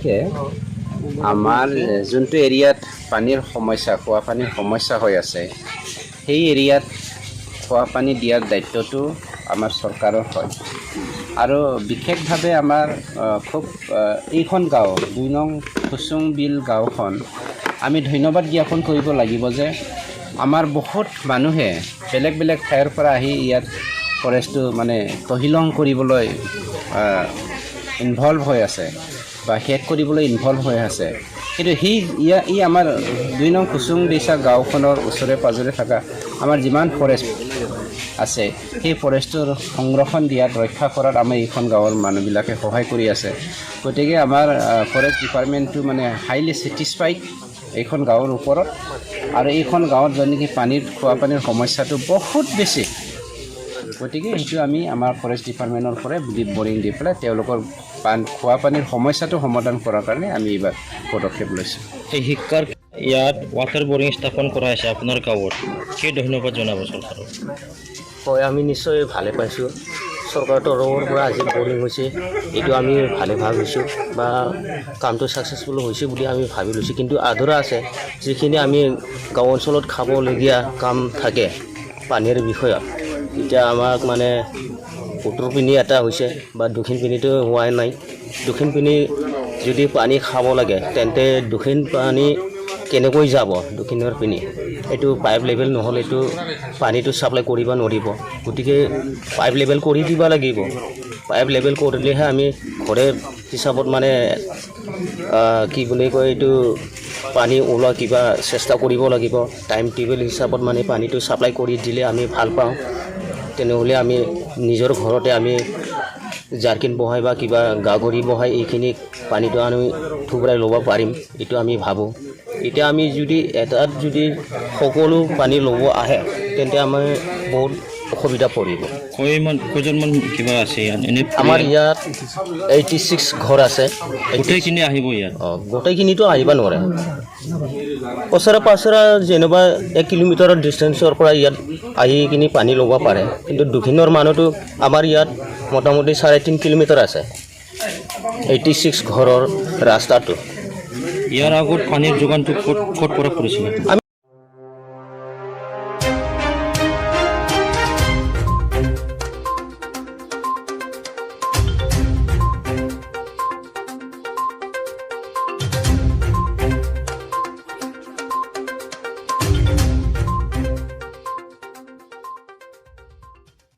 বিশেষকৈ আমাৰ যোনটো এৰিয়াত পানীৰ সমস্যা, খোৱা পানীৰ সমস্যা হৈ আছে, সেই এৰিয়াত খোৱা পানী দিয়াৰ দায়িত্বটো আমাৰ চৰকাৰৰ হয়। আৰু বিশেষভাৱে আমাৰ খুব এইখন গাঁও ২ নং খুচুং বিল গাঁওখন আমি ধন্যবাদ জ্ঞাপন কৰিব লাগিব যে আমাৰ বহুত মানুহে বেলেগ বেলেগ ঠাইৰ পৰা আহি ইয়াত ফৰেষ্টটো মানে তহিলং কৰিবলৈ ইনভলভ হৈ আছে বা শেষ কৰিবলৈ ইনভলভ হৈ আছে। কিন্তু ই আমাৰ ২ নং খুচুং দিছা গাঁওখনৰ ওচৰে পাজৰে থকা আমাৰ যিমান ফৰেষ্ট আছে সেই ফৰেষ্টৰ সংৰক্ষণ দিয়াত ৰক্ষা কৰাত আমাৰ এইখন গাঁৱৰ মানুহবিলাকে সহায় কৰি আছে। গতিকে আমাৰ ফৰেষ্ট ডিপাৰ্টমেণ্টটো মানে হাইলি ছেটিছফাইড এইখন গাঁৱৰ ওপৰত। আৰু এইখন গাঁৱত যেনেকৈ খোৱা পানীৰ সমস্যাটো বহুত বেছি, গতিকে সেইটো আমি আমাৰ ফৰেষ্ট ডিপাৰ্টমেণ্টৰ পৰাই ডিপ বৰিং দি পেলাই তেওঁলোকৰ খোৱা পানীৰ সমস্যাটো সমাধান কৰাৰ কাৰণে আমি এইবাৰ পদক্ষেপ লৈছোঁ। এই শিক্ষাৰ ইয়াত ৱাটাৰ বৰিং স্থাপন কৰা হৈছে আপোনাৰ গাঁৱত, কি ধন্যবাদ জনাব চৰকাৰক? হয়, আমি নিশ্চয় ভালে পাইছোঁ। চৰকাৰৰ তৰফৰ পৰা আজি বৰিং হৈছে, এইটো আমি ভালে ভাবিছোঁ বা কামটো ছাকচেছফুল হৈছে বুলি আমি ভাবি লৈছোঁ। কিন্তু আধৰুৱা আছে, যিখিনি আমি গাঁও অঞ্চলত খাবলগীয়া কাম থাকে পানীৰ বিষয়ত, এতিয়া আমাক মানে উত্তৰ পিনি এটা হৈছে বা দক্ষিণ পিনিটো হোৱাই নাই। দক্ষিণ পিনি যদি পানী খাব লাগে তেন্তে দক্ষিণ পানী কেনেকৈ যাব? দক্ষিণৰ পিনি এইটো পাইপ লেভেল নহ'লে এইটো পানীটো ছাপ্লাই কৰিব নোৱাৰিব। গতিকে পাইপ লেভেল কৰি দিব লাগিব। পাইপ লেভেল কৰিলেহে আমি ঘৰে হিচাপত মানে কি বুলি কয় এইটো পানী ওলোৱা কিবা চেষ্টা কৰিব লাগিব। টাইম টেবল হিচাপত মানে পানীটো ছাপ্লাই কৰি দিলে আমি ভাল পাওঁ। তেনেহ'লে আমি নিজৰ ঘৰতে আমি জাৰকিন বহাই বা কিবা গাগৰি বহাই এইখিনি পানীটো আমি থুবৰাই ল'ব পাৰিম, এইটো আমি ভাবোঁ। এতিয়া আমি যদি এটাত যদি সকলো পানী ল'ব আহে তেন্তে আমাৰ বহুত অসুবিধা পৰিব। কেইজনমান কিবা আছে ইয়াত? আমাৰ ইয়াত 86 ঘৰ আছে। গোটেইখিনি আহিব ইয়াত? গোটেইখিনিতো আহিব নোৱাৰে। ওচৰে পাঁচৰে যেনিবা 1 কিলোমিটাৰৰ ডিষ্টেঞ্চৰ পৰা ইয়াত আহি কিনি পানী ল'ব পাৰে। কিন্তু দক্ষিণৰ মানুহটো আমাৰ ইয়াত মোটামুটি 3.5 কিলোমিটাৰ আছে 86 ঘৰৰ ৰাস্তাটো। ইয়াৰ আগত পানীৰ যোগানটো ক'ত পৰা কৰিছিলে?